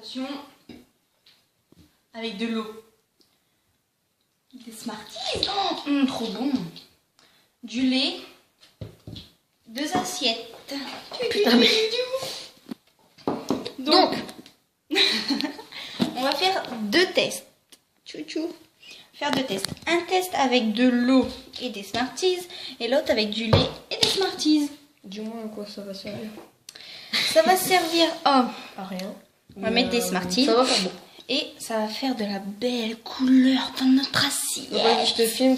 Attention, avec de l'eau. Des Smarties, oh, trop bon. Du lait, 2 assiettes. Putain, mais... Donc, on va faire 2 tests. Chouchou. Faire 2 tests. Un test avec de l'eau et des Smarties et l'autre avec du lait et des Smarties. Dis-moi à quoi ça va servir. Ça va servir à rien. On va mettre des Smarties. Ça va faire beau. Et ça va faire de la belle couleur dans notre assiette. Donc, vas-y, je te filme,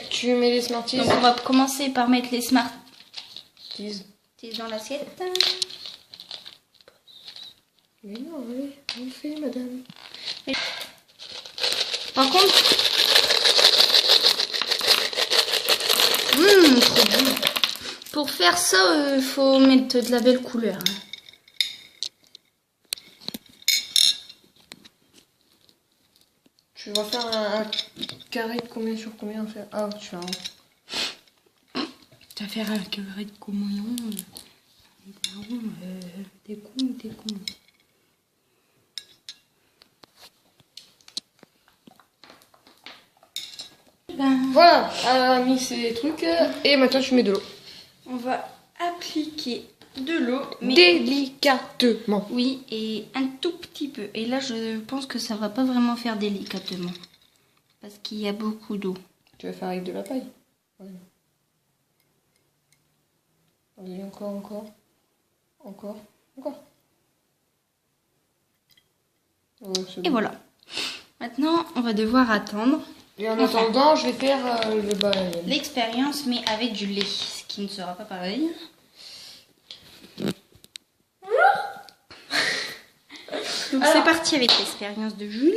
tu mets les Smarties. Donc on va commencer par mettre les Smarties dans l'assiette. Mais non, oui, on le fait, madame. Par contre, trop bon. Pour faire ça, il faut mettre de la belle couleur. Tu vas faire un carré de combien sur combien faire. Ah, tu fais un. Tu vas faire un carré de combien? T'es con. Voilà, elle a mis ses trucs et maintenant tu mets de l'eau. On va appliquer de l'eau, mais délicatement. oui, et un tout petit peu. Et là, je pense que ça va pas vraiment faire délicatement parce qu'il y a beaucoup d'eau. Tu vas faire avec de la paille. Ouais. Allez, encore. Ouais, Et bon. voilà. Maintenant, on va devoir attendre. Et en attendant, je vais faire le bas. L'expérience, mais avec du lait, ce qui ne sera pas pareil. Donc c'est parti avec l'expérience de Julie.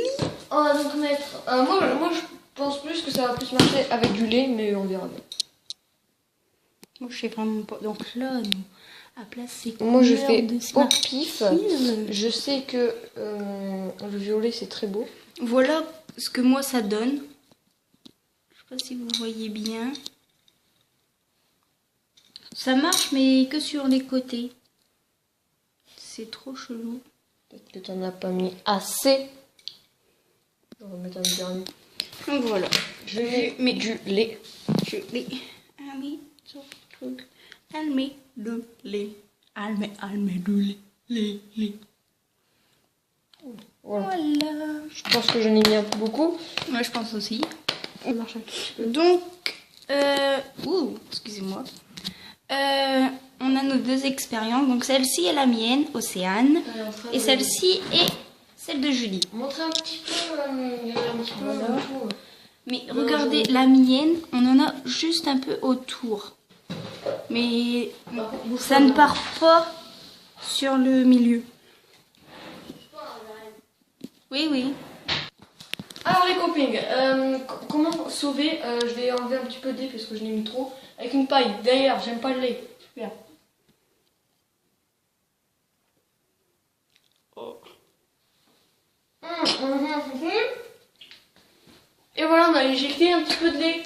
On va donc mettre. Moi, je pense plus que ça va plus marcher avec du lait, mais on verra bien. Moi, je sais vraiment pas. Donc là, nous, à placer. Moi, je fais au pif. Je sais que le violet, c'est très beau. Voilà ce que moi, ça donne. Je sais pas si vous voyez bien. Ça marche, mais que sur les côtés. C'est trop chelou. Peut-être que tu n'en as pas mis assez. On va mettre un dernier. Donc voilà. Je mets du lait. Elle met son truc. Elle met le lait. Elle met le lait. Voilà. Voilà. Je pense que j'en ai mis un peu beaucoup. Moi, je pense aussi. Ça marche un petit peu. Donc, excusez-moi. On a nos 2 expériences. Donc, celle-ci est la mienne, Océane. Et celle-ci est celle de Julie. Montrer un petit peu. Voilà. Mais regardez, la mienne, on en a juste un peu autour. Mais ça ne part pas sur le milieu. Oui. Alors les copines, comment sauver je vais enlever un petit peu de lait parce que je l'ai mis trop. Avec une paille. D'ailleurs, j'aime pas le lait. Super. Oh. Et voilà, on a éjecté un petit peu de lait.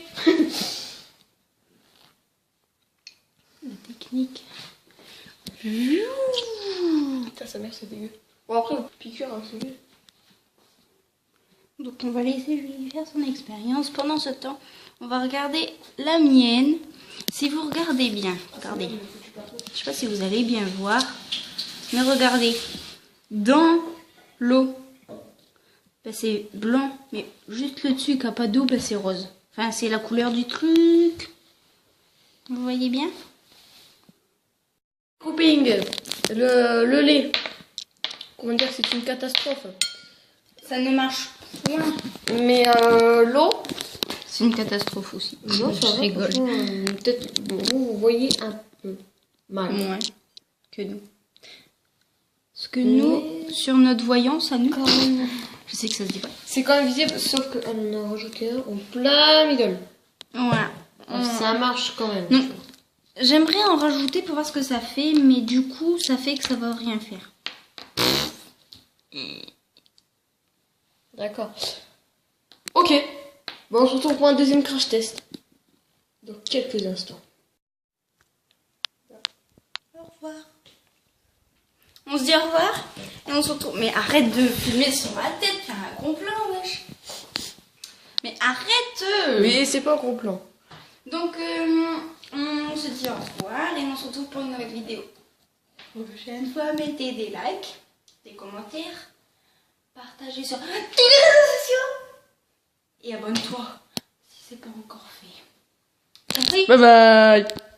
La technique. Putain, sa mère, c'est dégueu. Bon, après, piqûre, hein, c'est mieux. Donc on va laisser Julie faire son expérience. Pendant ce temps, on va regarder la mienne. Si vous regardez bien, regardez. Je sais pas si vous allez bien voir, mais regardez. Dans l'eau, ben, c'est blanc, mais juste le dessus qui n'a pas d'eau, ben, c'est rose. Enfin, c'est la couleur du truc. Vous voyez bien? Coping, le lait. Comment dire, c'est une catastrophe. Ça ne marche point. Mais l'eau, C'est une catastrophe aussi. non, ça va. rigole. Peut-être vous voyez un peu mal. Moins que nous. Parce que nous, sur notre voyance, à nous, Quand même. je sais que ça se dit pas. C'est quand même visible, sauf qu'elle en a rajouté un en plein middle. Voilà. Ça marche quand même. Non. J'aimerais en rajouter pour voir ce que ça fait, mais du coup, ça fait que ça va rien faire. D'accord. Ok. Bon, on se retrouve pour un deuxième crash test. Dans quelques instants. Au revoir. On se dit au revoir et on se retrouve. Mais arrête de filmer sur ma tête, faire un complot, wesh. Mais arrête. Mais c'est pas un gros plan. Donc, on se dit au revoir et on se retrouve pour une nouvelle vidéo. Prochaine fois, mettez des likes, des commentaires, partagez sur tous les réseaux sociaux et abonne-toi si c'est pas encore fait. Compris? Bye bye.